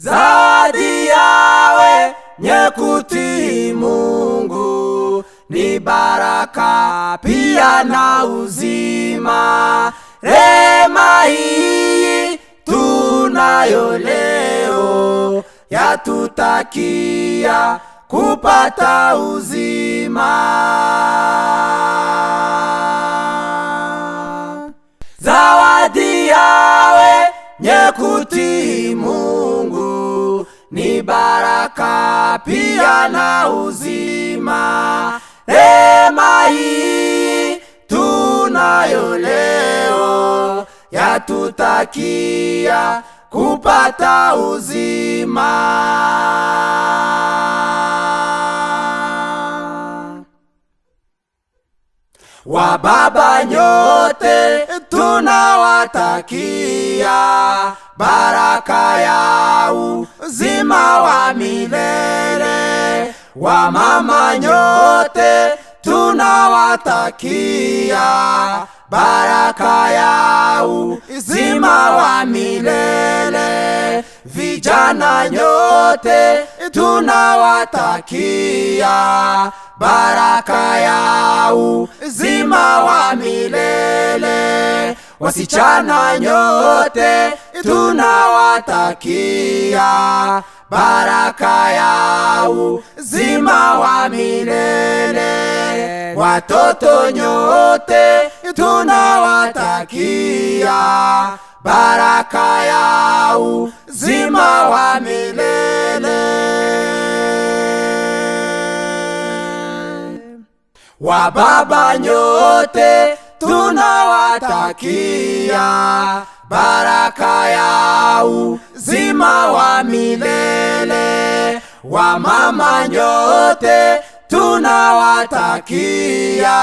Zawadi yawe nye kutii Mungu ni baraka pia na uzima. Rehema hii tunayo leo yatutakia kupata uzima. Zawadi yawe nye kutii Mungu ni baraka pia na uzima. Rehema hii tunayo leo yatutakia kupata uzima. Wababa nyote tunawatakia baraka ya uzima wa milele. Wamama nyote tunawatakia baraka ya uzima wa milele. Vijana nyote tunawatakia baraka ya uzima wa milele. Wasichana nyote tunawatakia baraka ya uzima wa milele. Watoto nyote tunawatakia baraka ya uzima wa milele. Wababa nyote tunawatakia baraka ya uzima wa milele. Wamama nyote tunawatakia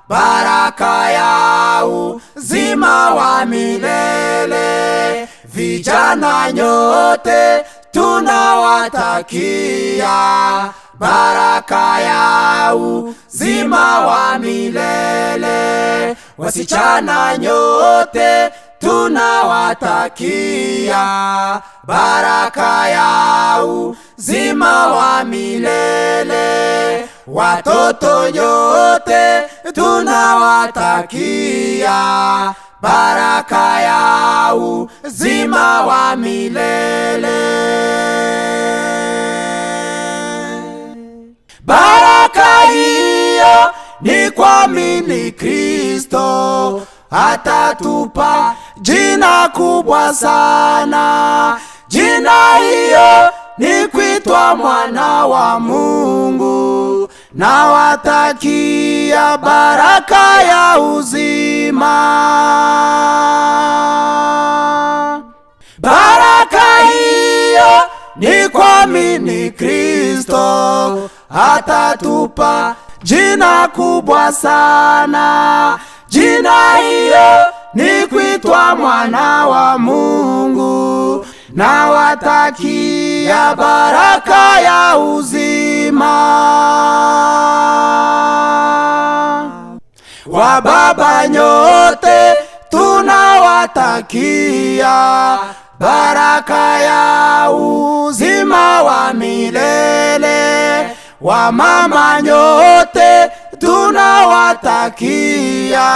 baraka ya uzima wa milele. Vijana nyote tunawatakia baraka ya uzima wa milele. Wasichana nyote tunawatakia baraka ya uzima wa milele. Watoto nyote tunawatakia baraka ya uzima wa milele. Baraka hiyo ni kuamini Kristo, atatupa jina kubwa sana. Jina hiyo ni kuitwa mwana wa Mungu. Nawatakia baraka ya uzima. Baraka hiyo ni kuamini Kristo, atatupa jina kubwa sana. Jina hiyo ni kuitwa mwana wa Mungu. Nawatakia baraka ya uzima. Wababa nyote tunawatakia baraka ya uzima wa milele. Wamama nyote tunawatakia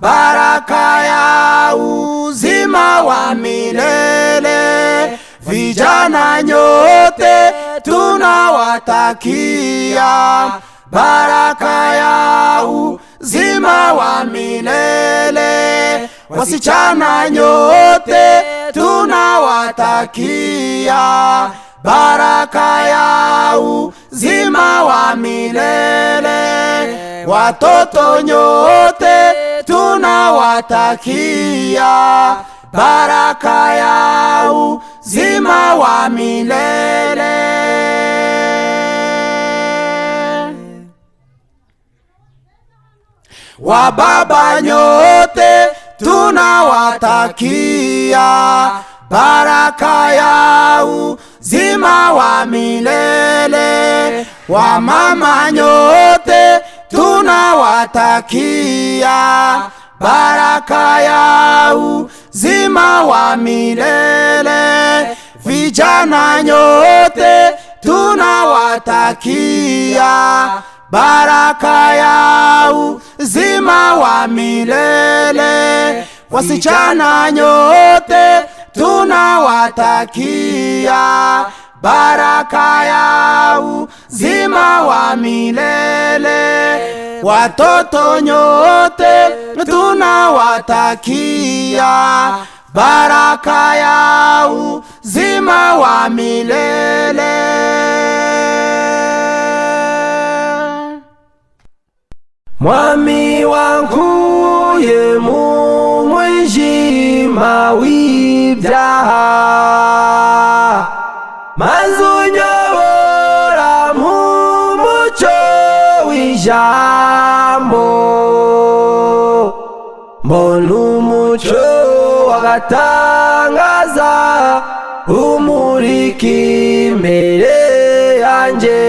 baraka ya uzima wa milele. Vijana nyote tunawatakia baraka ya uzima wa milele. Wasichana nyote tunawatakia baraka ya uzima wa milele. Watoto nyote tunawatakia baraka ya uzima wa milele. Wababa nyote tunawatakia baraka ya uzima wa milele. Wamama nyote tunawatakia baraka ya uzima wa milele. Vijana wasichana nyote tunawatakia baraka ya uzima wa milele. Wasichana nyote tunawatakia baraka ya uzima wa milele. Watoto nyote tunawatakia baraka ya uzima wa milele. Mwami wangu ye mumwijima w'ibyaha, maze unyobora mu mucyo w'ijambo. Mbona umucyo w'agatangaza umurika imbere yanjye.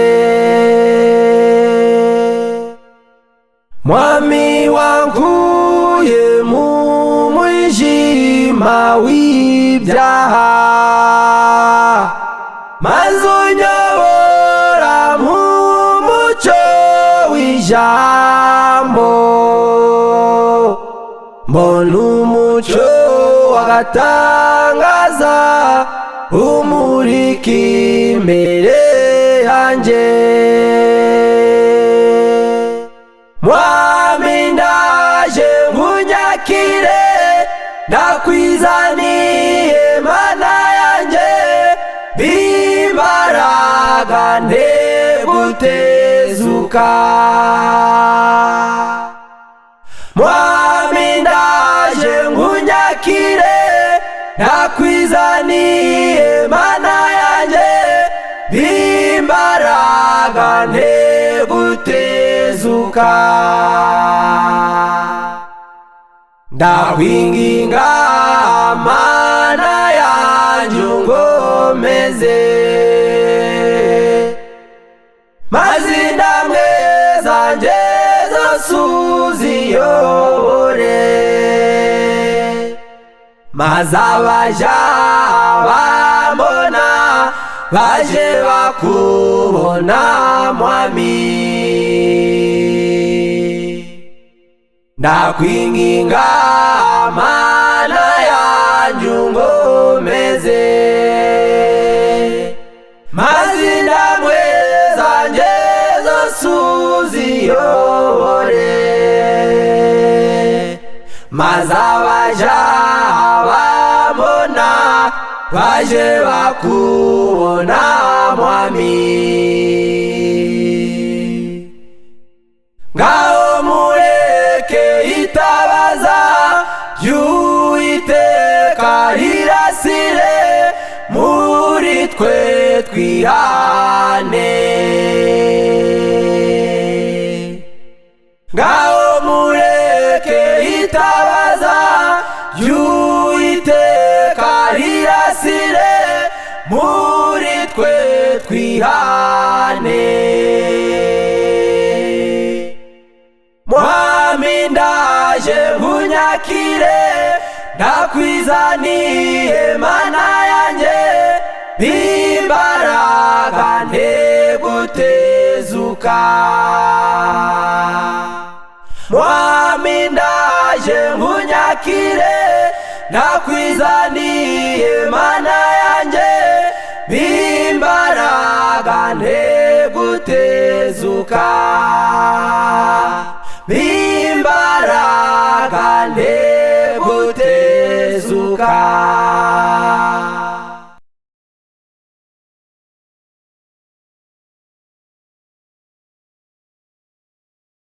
Mwami wankuye mu mwijima w'ibyaha, maze unyobora mu mucyo w'ijambo. Mbona umucyo w'agatangaza umurika imbere yanjye. Mwami ndaje ngunyakire, ndakwizaniye Mana yanjye, b'imbaraga nte gutezuka. Mwami ndaje ngunyakire, ndakwizaniye Mana yanjye, b'imbaraga nte gutezuka. Ndakwinginga Mana yanjye ungomeze, maze intambwe zanjye zose uziyobore. Maze abaja bambona baje bakubona Mwami. Ndakwinginga Mana yanjye ungomeze, maze intambwe zanjye zose uziyobore. Maze abaja bambona baje bakubona Mwami. Ngaho mureke itabaza ry'Uwiteka rirasire muri twe twihane. Ngaho mureke itabaza ry'Uwiteka rirasire muri twe twihane. Mwami ndaje ngunyakire, ndakwizaniye Mana yanjye, b'imbaraga nte gutezuka. Mwami ndaje ngunyakire, ndakwizaniye Mana yanjye, b'imbaraga nte gutezuka. B'imbaraga nte gutezuka.